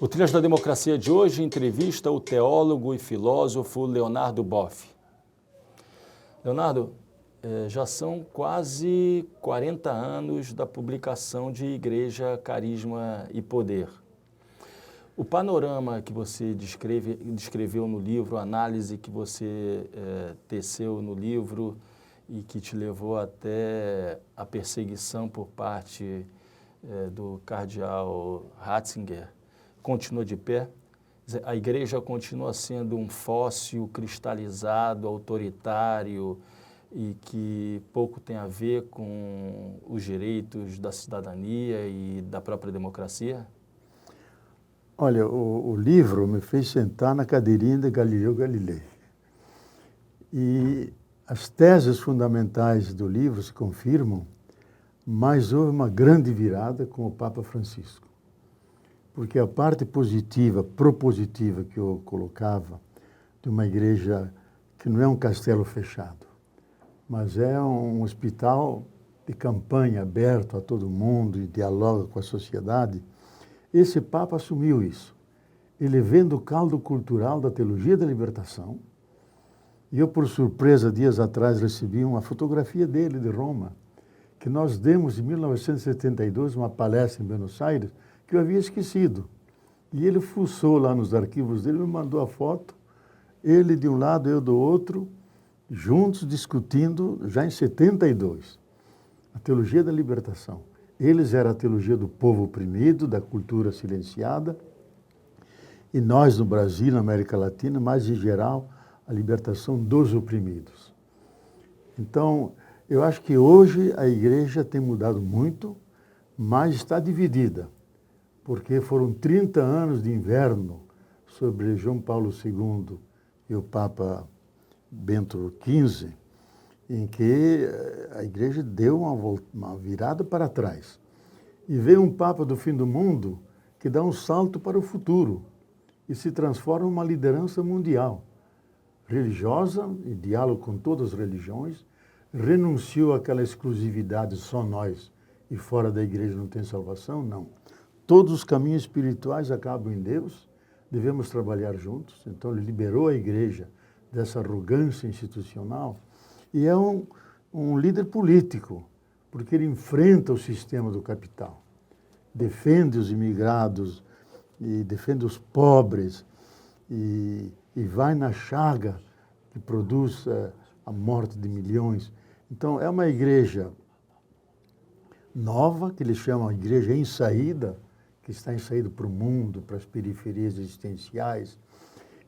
O Trilhas da Democracia de hoje entrevista o teólogo e filósofo Leonardo Boff. Leonardo, já são quase 40 anos da publicação de Igreja, Carisma e Poder. O panorama que você descreveu no livro, a análise que você teceu no livro e que te levou até a perseguição por parte do cardeal Ratzinger, continua de pé? A igreja continua sendo um fóssil cristalizado, autoritário e que pouco tem a ver com os direitos da cidadania e da própria democracia? Olha, o livro me fez sentar na cadeirinha de Galileu Galilei. E as teses fundamentais do livro se confirmam, mas houve uma grande virada com o Papa Francisco. Porque a parte positiva, propositiva que eu colocava de uma igreja que não é um castelo fechado, mas é um hospital de campanha aberto a todo mundo e dialoga com a sociedade, esse Papa assumiu isso, ele vendo o caldo cultural da teologia da libertação. E eu, por surpresa, dias atrás, recebi uma fotografia dele de Roma, que nós demos em 1972, uma palestra em Buenos Aires, que eu havia esquecido. E ele fuçou lá nos arquivos dele, me mandou a foto, ele de um lado, eu do outro, juntos discutindo, já em 72, a teologia da libertação. Eles eram a teologia do povo oprimido, da cultura silenciada, e nós no Brasil, na América Latina, mais em geral, a libertação dos oprimidos. Então, eu acho que hoje a igreja tem mudado muito, mas está dividida, porque foram 30 anos de inverno sobre João Paulo II e o Papa Bento XV, em que a igreja deu uma virada para trás. E veio um Papa do fim do mundo que dá um salto para o futuro e se transforma em uma liderança mundial, religiosa, em diálogo com todas as religiões, renunciou àquela exclusividade, só nós e fora da igreja não tem salvação, não. Todos os caminhos espirituais acabam em Deus, devemos trabalhar juntos. Então ele liberou a igreja dessa arrogância institucional e é um líder político, porque ele enfrenta o sistema do capital, defende os imigrados e defende os pobres e vai na chaga que produz a morte de milhões. Então, é uma igreja nova, que eles chamam de igreja em saída, que está em saída para o mundo, para as periferias existenciais.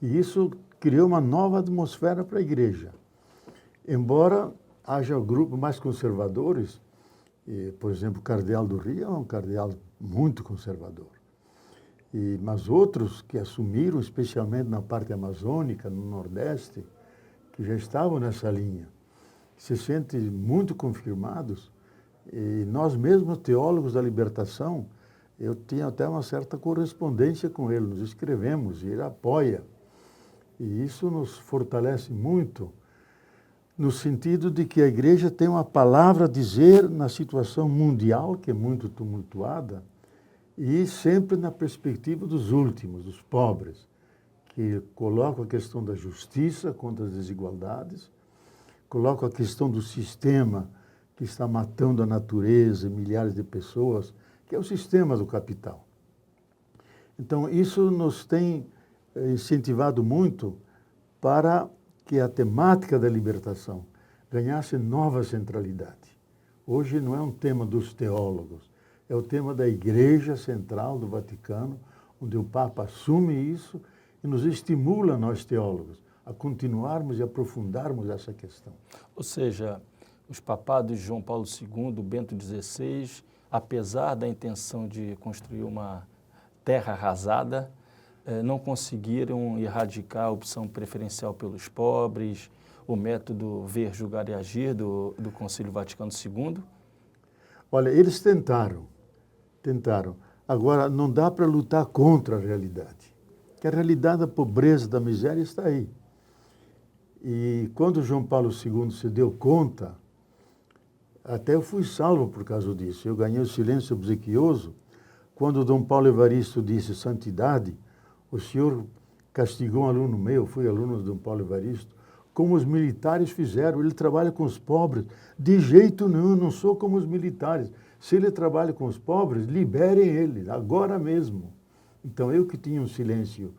E isso criou uma nova atmosfera para a igreja. Embora haja grupos mais conservadores, por exemplo, o cardeal do Rio é um cardeal muito conservador. Mas outros que assumiram, especialmente na parte amazônica, no Nordeste, que já estavam nessa linha, se sentem muito confirmados. E nós mesmos, teólogos da libertação, eu tinha até uma certa correspondência com ele, nos escrevemos e ele apoia. E isso nos fortalece muito, no sentido de que a igreja tem uma palavra a dizer na situação mundial, que é muito tumultuada, e sempre na perspectiva dos últimos, dos pobres, que colocam a questão da justiça contra as desigualdades, colocam a questão do sistema que está matando a natureza e milhares de pessoas, que é o sistema do capital. Então, isso nos tem incentivado muito para que a temática da libertação ganhasse nova centralidade. Hoje não é um tema dos teólogos, é o tema da Igreja Central do Vaticano, onde o Papa assume isso e nos estimula, nós teólogos, a continuarmos e aprofundarmos essa questão. Ou seja, os papados de João Paulo II, Bento XVI, apesar da intenção de construir uma terra arrasada, não conseguiram erradicar a opção preferencial pelos pobres, o método ver, julgar e agir do Concílio Vaticano II? Olha, eles tentaram. Agora, não dá para lutar contra a realidade, que a realidade da pobreza, da miséria está aí. E quando João Paulo II se deu conta, até eu fui salvo por causa disso. Eu ganhei o silêncio obsequioso, Quando Dom Paulo Evaristo disse santidade, o senhor castigou um aluno meu, fui aluno de Dom Paulo Evaristo, como os militares fizeram. Ele trabalha com os pobres. De jeito nenhum, eu não sou como os militares. Se ele trabalha com os pobres, liberem ele, agora mesmo. Então, eu que tinha um silêncio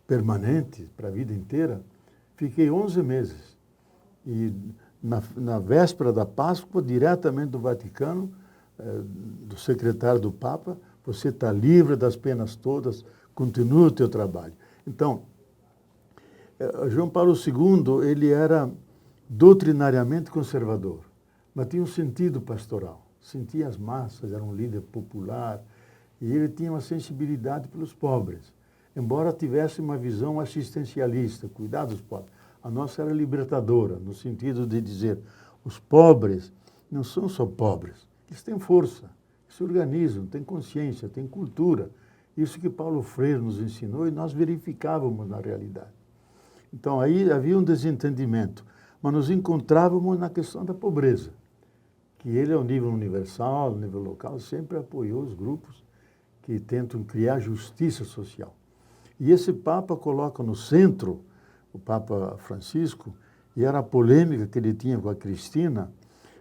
permanente para a vida inteira, fiquei 11 meses. E na véspera da Páscoa, diretamente do Vaticano, do secretário do Papa, você está livre das penas todas, continua o teu trabalho. Então, João Paulo II, ele era doutrinariamente conservador, mas tinha um sentido pastoral, sentia as massas, era um líder popular, e ele tinha uma sensibilidade pelos pobres, embora tivesse uma visão assistencialista, cuidar dos pobres. A nossa era libertadora, no sentido de dizer, os pobres não são só pobres, eles têm força, se organizam, têm consciência, têm cultura. Isso que Paulo Freire nos ensinou e nós verificávamos na realidade. Então, aí havia um desentendimento, mas nos encontrávamos na questão da pobreza, que ele, ao nível universal, ao nível local, sempre apoiou os grupos que tentam criar justiça social. E esse Papa coloca no centro, o Papa Francisco, e era a polêmica que ele tinha com a Cristina,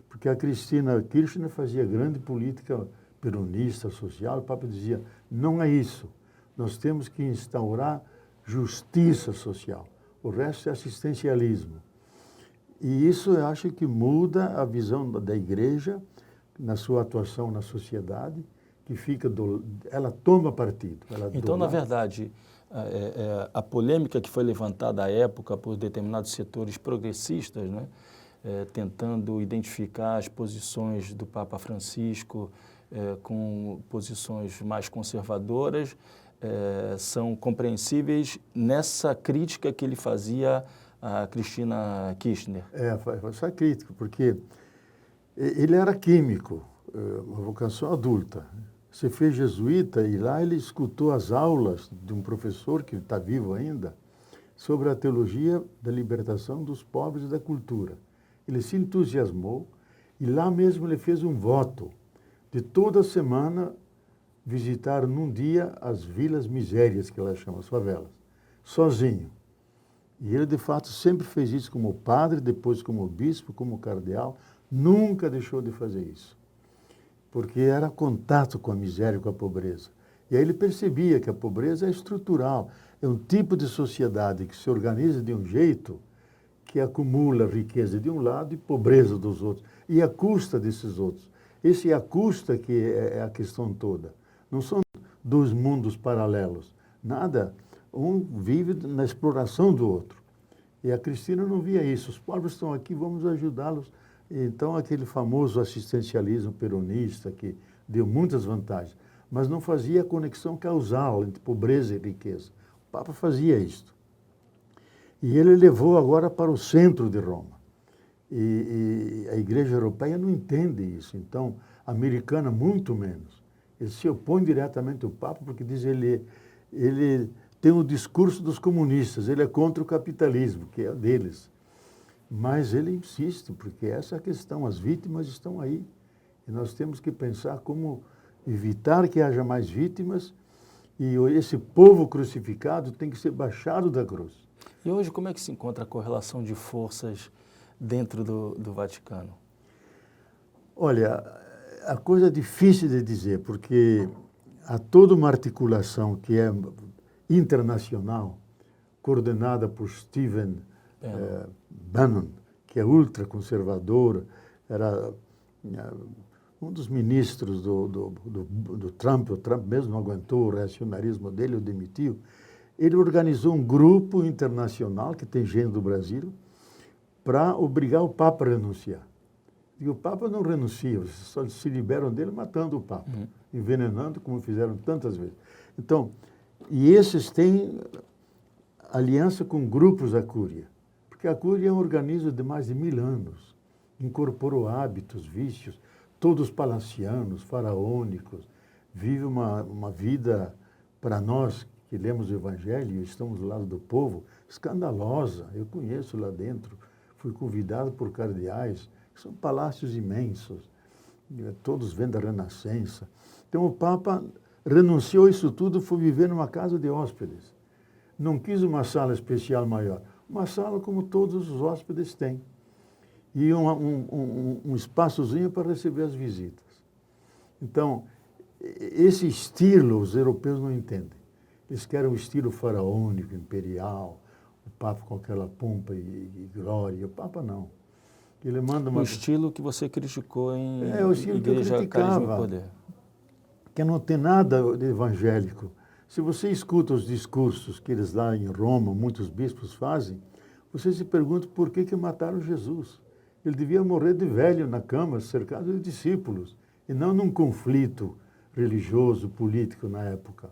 porque a Cristina Kirchner fazia grande política peronista, social, o Papa dizia, não é isso, nós temos que instaurar justiça social, o resto é assistencialismo. E isso eu acho que muda a visão da igreja na sua atuação na sociedade, que ela toma partido. Então, na verdade, a polêmica que foi levantada à época por determinados setores progressistas, né, tentando identificar as posições do Papa Francisco com posições mais conservadoras, são compreensíveis nessa crítica que ele fazia a Cristina Kirchner. Foi essa crítica, porque ele era químico, uma vocação adulta. Você fez jesuíta e lá ele escutou as aulas de um professor, que está vivo ainda, sobre a teologia da libertação dos pobres e da cultura. Ele se entusiasmou e lá mesmo ele fez um voto de toda semana visitar num dia as vilas misérias, que ela chama, as favelas, sozinho. E ele, de fato, sempre fez isso como padre, depois como bispo, como cardeal, nunca deixou de fazer isso, porque era contato com a miséria, com a pobreza. E aí ele percebia que a pobreza é estrutural, é um tipo de sociedade que se organiza de um jeito que acumula riqueza de um lado e pobreza dos outros, e a custa desses outros. Esse é a custa que é a questão toda. Não são dois mundos paralelos, nada. Um vive na exploração do outro. E a Cristina não via isso. Os pobres estão aqui, vamos ajudá-los. Então, aquele famoso assistencialismo peronista, que deu muitas vantagens, mas não fazia a conexão causal entre pobreza e riqueza. O Papa fazia isto. E ele levou agora para o centro de Roma. E a Igreja Europeia não entende isso. Então, a americana, muito menos. Ele se opõe diretamente ao Papa, porque diz ele tem o discurso dos comunistas, ele é contra o capitalismo, que é deles. Mas ele insiste, porque essa é a questão, as vítimas estão aí. E nós temos que pensar como evitar que haja mais vítimas, e esse povo crucificado tem que ser baixado da cruz. E hoje como é que se encontra a correlação de forças dentro do Vaticano? Olha, a coisa é difícil de dizer, porque há toda uma articulação que é internacional, coordenada por Stephen Bannon, que é ultraconservador, era um dos ministros do Trump. O Trump mesmo não aguentou o reacionarismo dele, o demitiu. Ele organizou um grupo internacional, que tem gente do Brasil, para obrigar o Papa a renunciar. E o Papa não renuncia, vocês só se liberam dele matando o Papa, envenenando, como fizeram tantas vezes. Então, e esses têm aliança com grupos da Cúria, porque a Cúria é um organismo de mais de 1000 anos, incorporou hábitos, vícios, todos palacianos, faraônicos, vive uma vida, para nós que lemos o Evangelho e estamos do lado do povo, escandalosa. Eu conheço lá dentro, fui convidado por cardeais, que são palácios imensos, todos vêm da Renascença. Então o Papa renunciou a isso tudo e foi viver numa casa de hóspedes. Não quis uma sala especial maior, uma sala como todos os hóspedes têm. E um espaçozinho para receber as visitas. Então, esse estilo os europeus não entendem. Eles querem um estilo faraônico, imperial, o Papa com aquela pompa e glória. O Papa não. Ele manda uma... O estilo que você criticou em o estilo Igreja, que eu Carisma e criticava, Poder. que não tem nada de evangélico. Se você escuta os discursos que eles lá em Roma, muitos bispos fazem, você se pergunta por que mataram Jesus. Ele devia morrer de velho na cama, cercado de discípulos, e não num conflito religioso, político na época.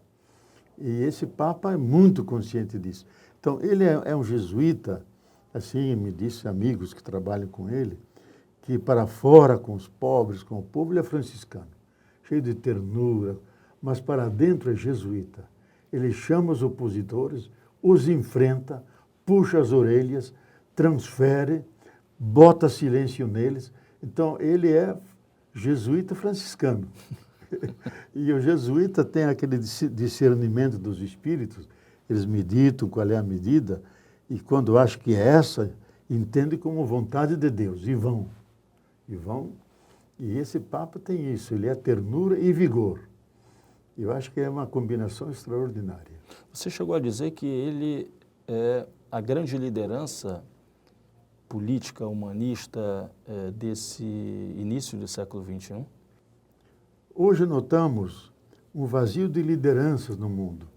E esse Papa é muito consciente disso. Então, ele é um jesuíta, assim me disse amigos que trabalham com ele, que para fora com os pobres, com o povo, ele é franciscano, cheio de ternura, mas para dentro é jesuíta. Ele chama os opositores, os enfrenta, puxa as orelhas, transfere, bota silêncio neles. Então, ele é jesuíta franciscano. E o jesuíta tem aquele discernimento dos espíritos, eles meditam qual é a medida, e quando acham que é essa, entendem como vontade de Deus, e vão. E esse Papa tem isso, ele é ternura e vigor. Eu acho que é uma combinação extraordinária. Você chegou a dizer que ele é a grande liderança política, humanista desse início do século XXI? Hoje notamos um vazio de lideranças no mundo,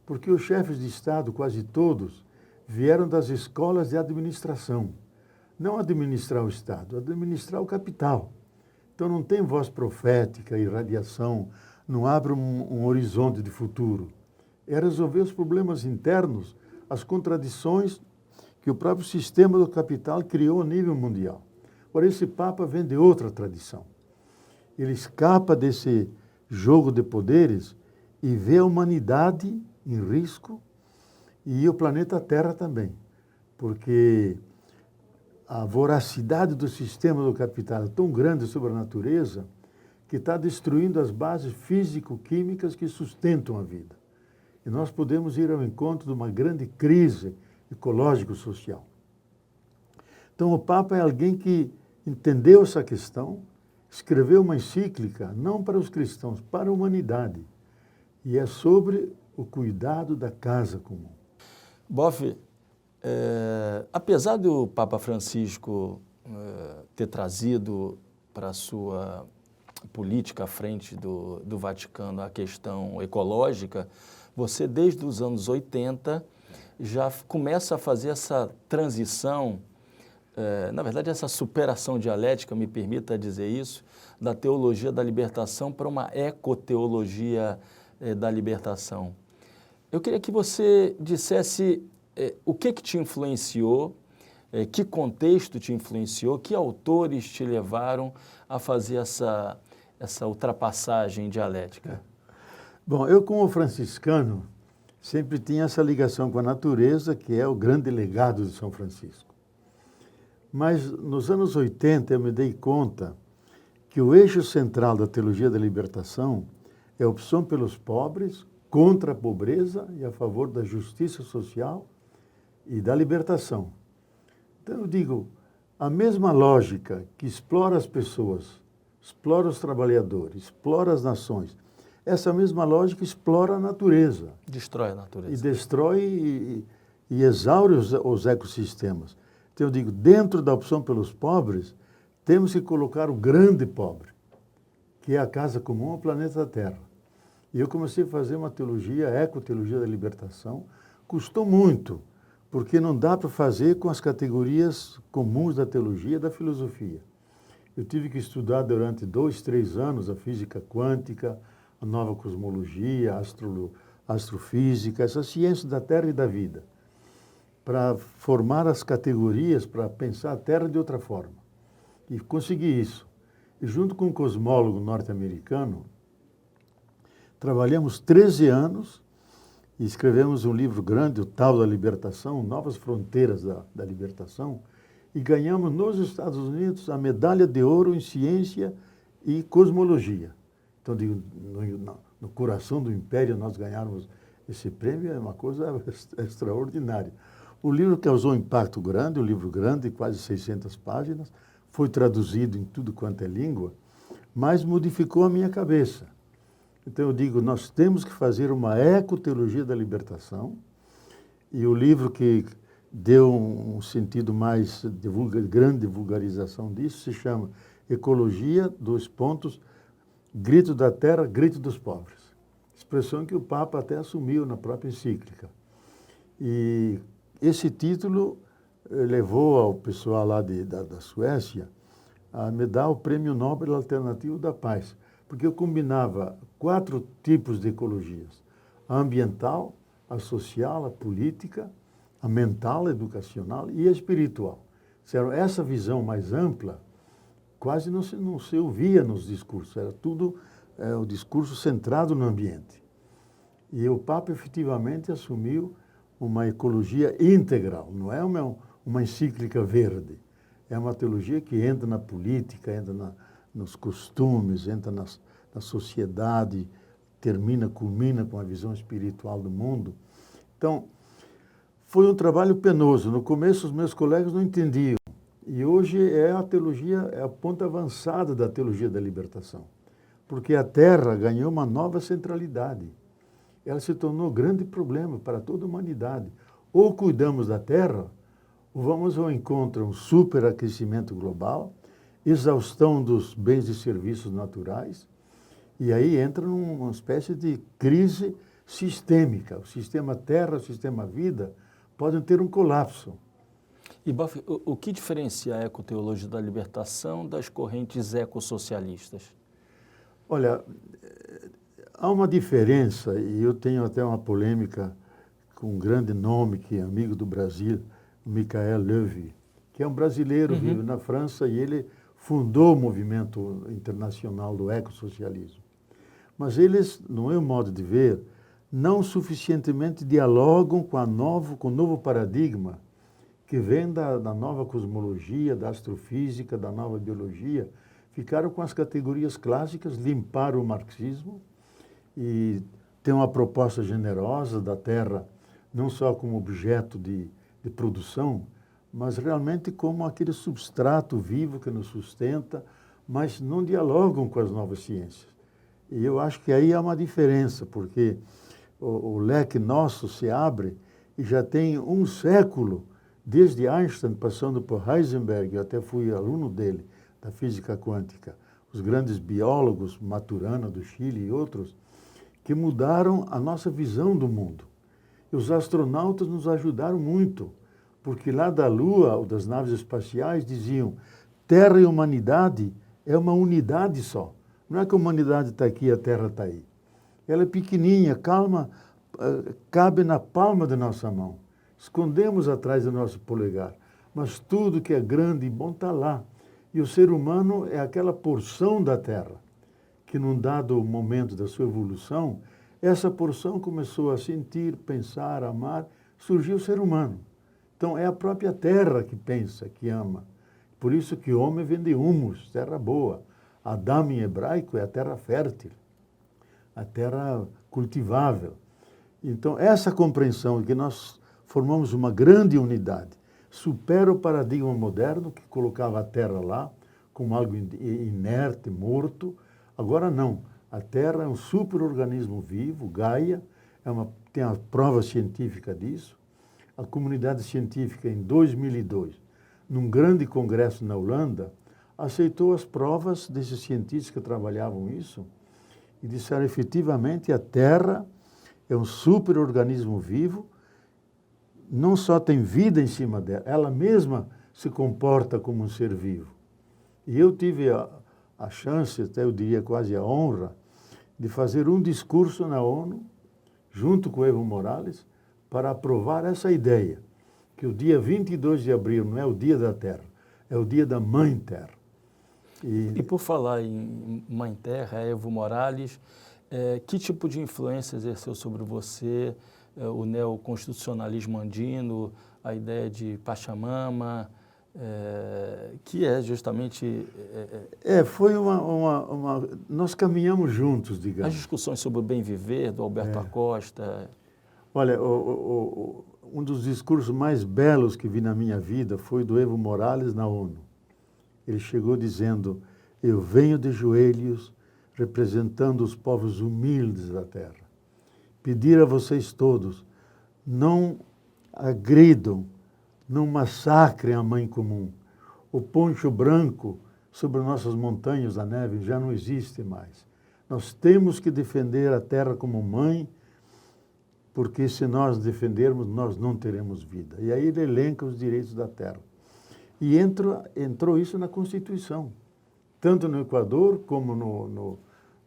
porque os chefes de Estado, quase todos, vieram das escolas de administração. Não administrar o Estado, administrar o capital. Então não tem voz profética, irradiação, não abre um horizonte de futuro. É resolver os problemas internos, as contradições que o próprio sistema do capital criou a nível mundial. Ora, esse Papa vem de outra tradição. Ele escapa desse jogo de poderes e vê a humanidade em risco e o planeta Terra também, porque a voracidade do sistema do capital é tão grande sobre a natureza que está destruindo as bases físico-químicas que sustentam a vida. E nós podemos ir ao encontro de uma grande crise ecológico-social. Então, o Papa é alguém que entendeu essa questão, escreveu uma encíclica, não para os cristãos, para a humanidade. E é sobre o cuidado da casa comum. Boff, apesar do Papa Francisco ter trazido para a sua política à frente do Vaticano a questão ecológica, você, desde os anos 80, já começa a fazer essa transição, na verdade, essa superação dialética, me permita dizer isso, da teologia da libertação para uma ecoteologia da libertação. Eu queria que você dissesse o que te influenciou, que contexto te influenciou, que autores te levaram a fazer essa ultrapassagem dialética. Bom, eu como franciscano sempre tinha essa ligação com a natureza, que é o grande legado de São Francisco. Mas nos anos 80 eu me dei conta que o eixo central da teologia da libertação é a opção pelos pobres, contra a pobreza e a favor da justiça social e da libertação. Então eu digo, a mesma lógica que explora as pessoas, explora os trabalhadores, explora as nações, essa mesma lógica explora a natureza. Destrói a natureza. E destrói e exaure os ecossistemas. Então eu digo, dentro da opção pelos pobres, temos que colocar o grande pobre, que é a casa comum ao planeta Terra. E eu comecei a fazer uma teologia, ecoteologia da libertação. Custou muito, porque não dá para fazer com as categorias comuns da teologia e da filosofia. Eu tive que estudar durante 2, 3 anos a física quântica, a nova cosmologia, a astrofísica, essas ciências da Terra e da vida, para formar as categorias, para pensar a Terra de outra forma. E consegui isso. E junto com um cosmólogo norte-americano, trabalhamos 13 anos e escrevemos um livro grande, o Tal da Libertação, Novas Fronteiras da Libertação, e ganhamos nos Estados Unidos a medalha de ouro em ciência e cosmologia. Então, digo, no coração do império nós ganharmos esse prêmio é uma coisa extraordinária. O livro causou um impacto grande, um livro grande, quase 600 páginas, foi traduzido em tudo quanto é língua, mas modificou a minha cabeça. Então eu digo, nós temos que fazer uma ecoteologia da libertação, e o livro que deu um sentido mais, grande vulgarização disso, se chama Ecologia, Grito da Terra, Grito dos Pobres. Expressão que o Papa até assumiu na própria encíclica. E esse título levou ao pessoal lá da Suécia a me dar o Prêmio Nobel Alternativo da Paz, porque eu combinava 4 tipos de ecologias: a ambiental, a social, a política, a mental, a educacional e a espiritual. Essa visão mais ampla quase não se ouvia nos discursos, era tudo o discurso centrado no ambiente. E o Papa efetivamente assumiu uma ecologia integral, não é uma encíclica verde, é uma teologia que entra na política, entra nos costumes, entra na sociedade, culmina com a visão espiritual do mundo. Então, foi um trabalho penoso. No começo, os meus colegas não entendiam. E hoje é a ponta avançada da teologia da libertação. Porque a Terra ganhou uma nova centralidade. Ela se tornou um grande problema para toda a humanidade. Ou cuidamos da Terra, ou vamos ao encontro de um superaquecimento global, exaustão dos bens e serviços naturais, e aí entra numa espécie de crise sistêmica. O sistema Terra, o sistema Vida, podem ter um colapso. E, Boff, o que diferencia a ecoteologia da libertação das correntes ecossocialistas? Olha, há uma diferença, e eu tenho até uma polêmica com um grande nome, que é amigo do Brasil, Michael Levy, que é um brasileiro, vive na França, e ele fundou o movimento internacional do ecossocialismo. Mas eles, no meu modo de ver, não suficientemente dialogam com o novo paradigma que vem da nova cosmologia, da astrofísica, da nova biologia. Ficaram com as categorias clássicas, limparam o marxismo e tem uma proposta generosa da Terra, não só como objeto de produção, mas realmente como aquele substrato vivo que nos sustenta, mas não dialogam com as novas ciências. E eu acho que aí há uma diferença, porque o leque nosso se abre e já tem um século, desde Einstein, passando por Heisenberg, eu até fui aluno dele, da física quântica, os grandes biólogos, Maturana do Chile e outros, que mudaram a nossa visão do mundo. E os astronautas nos ajudaram muito, porque lá da Lua, ou das naves espaciais, diziam: Terra e humanidade é uma unidade só. Não é que a humanidade está aqui e a Terra está aí. Ela é pequenininha, calma, cabe na palma da nossa mão. Escondemos atrás do nosso polegar, mas tudo que é grande e bom está lá. E o ser humano é aquela porção da Terra, que num dado momento da sua evolução, essa porção começou a sentir, pensar, amar, surgiu o ser humano. Então é a própria Terra que pensa, que ama. Por isso que homem vem de humus, terra boa. Adam em hebraico é a terra fértil, a terra cultivável. Então essa compreensão de que nós formamos uma grande unidade, supera o paradigma moderno que colocava a Terra lá como algo inerte, morto. Agora não, a Terra é um superorganismo vivo, Gaia, tem a prova científica disso. A comunidade científica, em 2002, num grande congresso na Holanda, aceitou as provas desses cientistas que trabalhavam isso e disseram, efetivamente, a Terra é um superorganismo vivo, não só tem vida em cima dela, ela mesma se comporta como um ser vivo. E eu tive a chance, até eu diria quase a honra, de fazer um discurso na ONU, junto com o Evo Morales, para aprovar essa ideia, que o dia 22 de abril não é o dia da Terra, é o dia da Mãe Terra. E por falar em Mãe Terra, Evo Morales, que tipo de influência exerceu sobre você o neoconstitucionalismo andino, a ideia de Pachamama, que é justamente Foi nós caminhamos juntos, as digamos. discussões sobre o bem viver do Alberto Acosta. Olha, um dos discursos mais belos que vi na minha vida foi do Evo Morales na ONU. Ele chegou dizendo: eu venho de joelhos representando os povos humildes da terra. Pedir a vocês todos, não agridam, não massacrem a mãe comum. O poncho branco sobre nossas montanhas da neve já não existe mais. Nós temos que defender a terra como mãe, porque se nós defendermos, nós não teremos vida. E aí ele elenca os direitos da terra. E entrou isso na Constituição, tanto no Equador como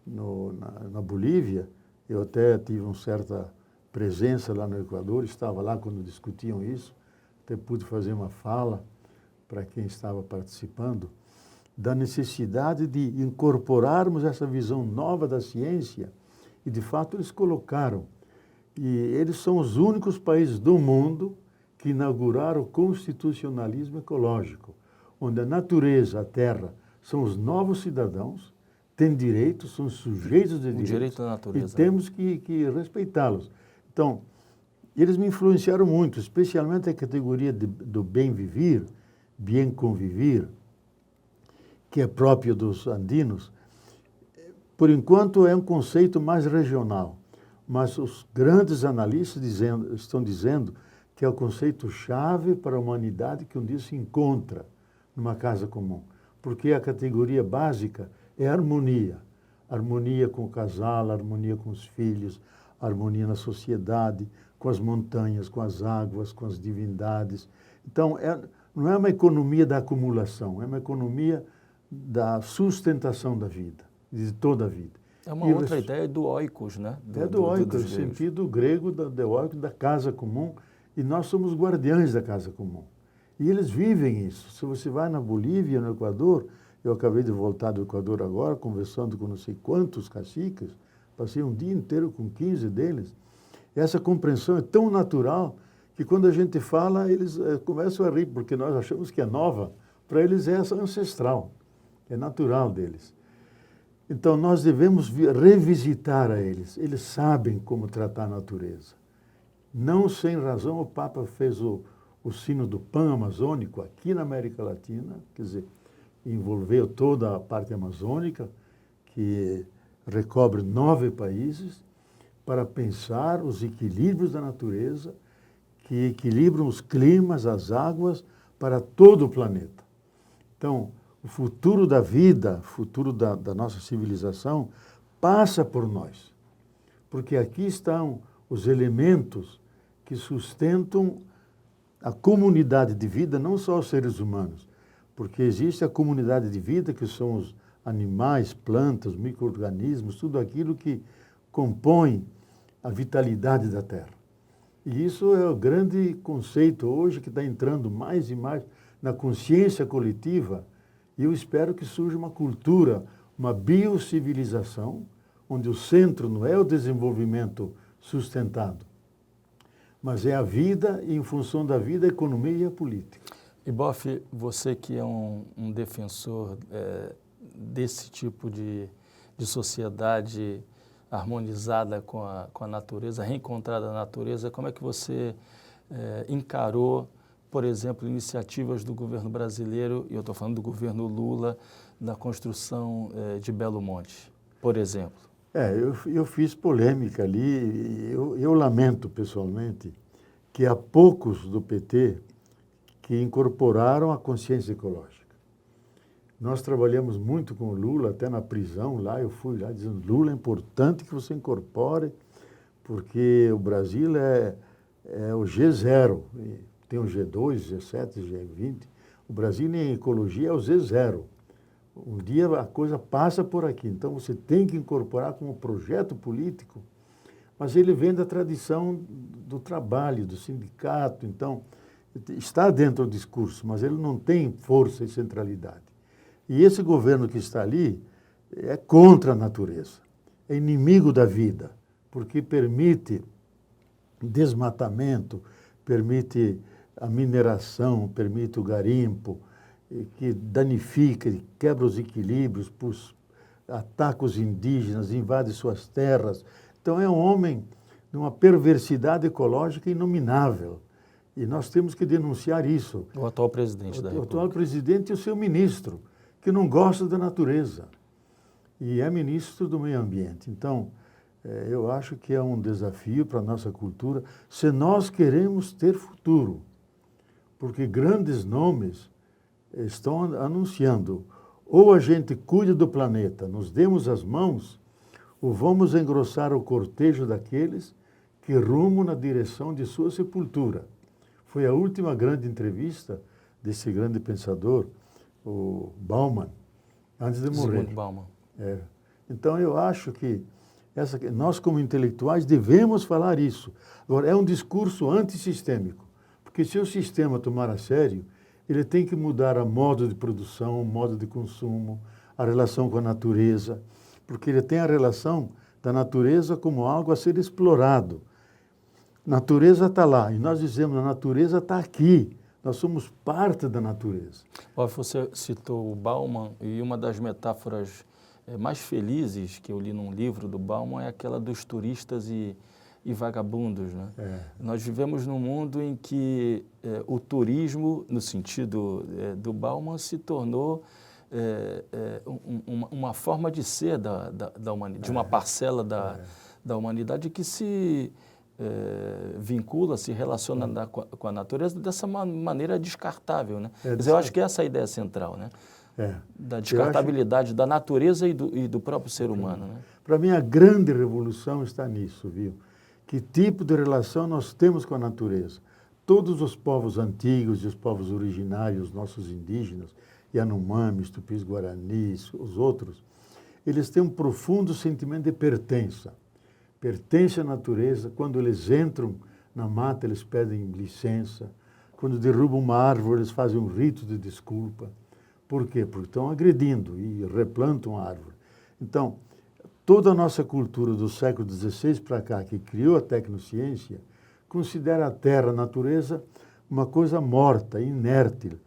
na Bolívia. Eu até tive uma certa presença lá no Equador, estava lá quando discutiam isso, até pude fazer uma fala para quem estava participando, da necessidade de incorporarmos essa visão nova da ciência, e de fato eles colocaram. E eles são os únicos países do mundo que inauguraram o constitucionalismo ecológico, onde a natureza, a terra, são os novos cidadãos, têm direitos, são sujeitos de direitos. Direito da natureza. E temos que respeitá-los. Então, eles me influenciaram muito, especialmente a categoria do bem viver, bien convivir, que é próprio dos andinos. Por enquanto é um conceito mais regional, mas os grandes analistas estão dizendo que é o conceito-chave para a humanidade que um dia se encontra numa casa comum, porque a categoria básica é a harmonia. Harmonia com o casal, harmonia com os filhos, harmonia na sociedade, com as montanhas, com as águas, com as divindades. Então, não é uma economia da acumulação, é uma economia da sustentação da vida, de toda a vida. É uma outra ideia do oikos, né? Do oikos, no sentido grego do oikos, da casa comum, e nós somos guardiães da casa comum. E eles vivem isso. Se você vai na Bolívia, no Equador, eu acabei de voltar do Equador agora, conversando com não sei quantos caciques, passei um dia inteiro com 15 deles. Essa compreensão é tão natural que quando a gente fala, eles começam a rir, porque nós achamos que é nova, para eles é ancestral, é natural deles. Então nós devemos revisitar a eles, eles sabem como tratar a natureza. Não sem razão o Papa fez o sino do Pan-Amazônico aqui na América Latina, quer dizer, envolveu toda a parte amazônica, que recobre 9 países, para pensar os equilíbrios da natureza, que equilibram os climas, as águas, para todo o planeta. Então, o futuro da vida, o futuro da nossa civilização, passa por nós. Porque aqui estão os elementos que sustentam a comunidade de vida, não só os seres humanos, porque existe a comunidade de vida, que são os animais, plantas, micro-organismos, tudo aquilo que compõe a vitalidade da Terra. E isso é o grande conceito hoje que está entrando mais e mais na consciência coletiva, e eu espero que surja uma cultura, uma biocivilização, onde o centro não é o desenvolvimento sustentado, mas é a vida e, em função da vida, a economia e a política. E Boff, você que é um defensor desse tipo de sociedade harmonizada com a natureza, reencontrada na natureza, como é que você encarou, por exemplo, iniciativas do governo brasileiro, e eu estou falando do governo Lula, na construção de Belo Monte, por exemplo? Eu fiz polêmica ali, eu lamento pessoalmente que há poucos do PT que incorporaram a consciência ecológica. Nós trabalhamos muito com o Lula, até na prisão lá, eu fui lá dizendo: Lula, é importante que você incorpore, porque o Brasil é o G0, tem o G2, G7, G20, o Brasil em ecologia é o Z0. Um dia a coisa passa por aqui, então você tem que incorporar como projeto político, mas ele vem da tradição do trabalho, do sindicato, então está dentro do discurso, mas ele não tem força e centralidade. E esse governo que está ali é contra a natureza, é inimigo da vida, porque permite desmatamento, permite a mineração, permite o garimpo, que danifica, que quebra os equilíbrios, ataca os indígenas, invade suas terras. Então é um homem de uma perversidade ecológica inominável. E nós temos que denunciar isso. O atual presidente da República. O atual presidente e o seu ministro, que não gosta da natureza. E é ministro do meio ambiente. Então, eu acho que é um desafio para a nossa cultura, se nós queremos ter futuro. Porque grandes nomes estão anunciando, ou a gente cuida do planeta, nos demos as mãos, ou vamos engrossar o cortejo daqueles que rumam na direção de sua sepultura. Foi a última grande entrevista desse grande pensador, o Bauman, antes de morrer. Zygmunt Bauman. Então, eu acho que nós, como intelectuais, devemos falar isso. Agora, é um discurso antissistêmico, porque se o sistema tomar a sério, ele tem que mudar a modo de produção, o modo de consumo, a relação com a natureza, porque ele tem a relação da natureza como algo a ser explorado. Natureza está lá, e nós dizemos, a natureza está aqui, nós somos parte da natureza. Você citou o Bauman, e uma das metáforas mais felizes que eu li num livro do Bauman é aquela dos turistas e vagabundos, né? Nós vivemos num mundo em que o turismo, no sentido do Bauman, se tornou uma forma de ser da humanidade, de uma parcela da humanidade que se vincula, se relaciona com a natureza dessa maneira descartável, né? Mas eu acho que essa é a ideia central, né? Da descartabilidade da natureza e do próprio ser humano, né? Para mim, a grande revolução está nisso, viu? Que tipo de relação nós temos com a natureza? Todos os povos antigos e os povos originários, nossos indígenas, Yanomamis, Tupis Guaranis, os outros, eles têm um profundo sentimento de pertença. Pertence à natureza. Quando eles entram na mata, eles pedem licença. Quando derrubam uma árvore, eles fazem um rito de desculpa. Por quê? Porque estão agredindo e replantam a árvore. Então, toda a nossa cultura do século XVI para cá, que criou a tecnociência, considera a terra, a natureza, uma coisa morta, inerte,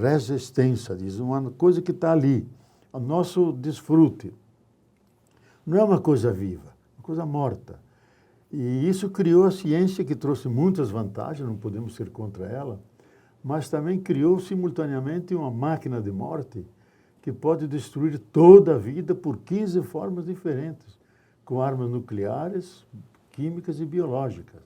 res extensa, diz, uma coisa que está ali, o nosso desfrute. Não é uma coisa viva, é uma coisa morta. E isso criou a ciência, que trouxe muitas vantagens, não podemos ser contra ela, mas também criou simultaneamente uma máquina de morte que pode destruir toda a vida por 15 formas diferentes, com armas nucleares, químicas e biológicas.